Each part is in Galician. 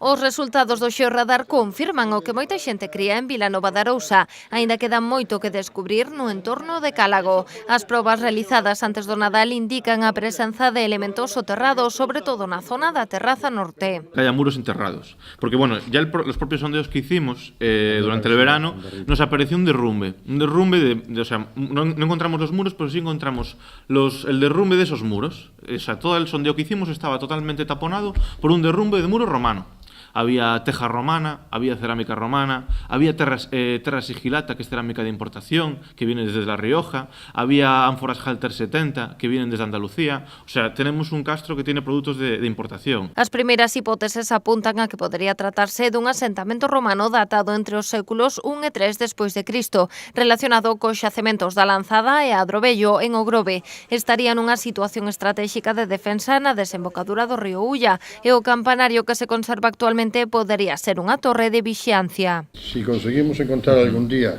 Os resultados do Xeorradar confirman o que moita xente cría en Vilanova de Arousa. Aínda queda moito que descubrir no entorno de Cálago. As probas realizadas antes do Nadal indican a presenza de elementos soterrados, sobre todo na zona da terraza norte. Que haya muros enterrados. Porque, bueno, ya los propios sondeos que hicimos durante el verano, nos apareció un derrumbe. Un derrumbe o sea, no encontramos los muros, pero sí encontramos el derrumbe de esos muros. O sea, todo el sondeo que hicimos estaba totalmente taponado por un derrumbe de muro romano. Había teja romana, había cerámica romana, había terra sigilata, que es cerámica de importación, que viene desde La Rioja, había ánforas Halter 70, que vienen desde Andalucía. O sea, tenemos un castro que tiene produtos de importación. As primeiras hipóteses apuntan a que podería tratarse dun asentamento romano datado entre os séculos 1 e 3 despois de Cristo, relacionado cos xacementos da Lanzada e Adrobello, en Ogrove. Estaría nunha situación estratégica de defensa na desembocadura do río Ulla, e o campanario que se conserva actualmente podría ser unha torre de vixiancia. Si conseguimos encontrar algún día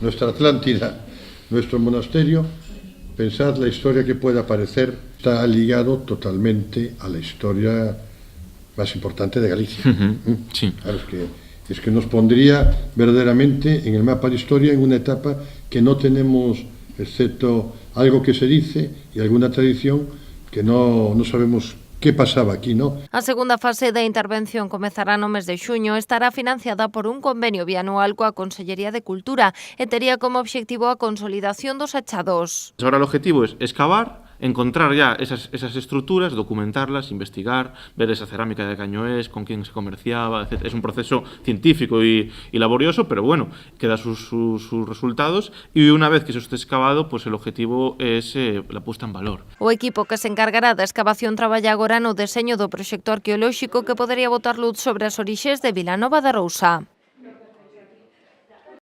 nuestra Atlántida, nuestro monasterio, pensad la historia que pueda aparecer, está ligado totalmente a la historia más importante de Galicia. Sí. Claro, es que nos pondría verdaderamente en el mapa de historia en una etapa que no tenemos, excepto algo que se dice y alguna tradición que no sabemos ¿qué pasaba aquí, no? A segunda fase da intervención comezará no mes de xuño, estará financiada por un convenio bianual coa Consellería de Cultura e tería como obxectivo a consolidación dos achados. Ahora el objetivo es excavar, encontrar ya esas estructuras, documentarlas, investigar, ver esa cerámica de Cañoés, con quién se comerciaba, etc. Es un proceso científico y laborioso, pero bueno, que da sus resultados, y una vez que eso esté excavado, pues el objetivo es la puesta en valor. O equipo que se encargará da excavación traballa agora no deseño do proxecto arqueolóxico que podería botar luz sobre as orixes de Vilanova de Arousa.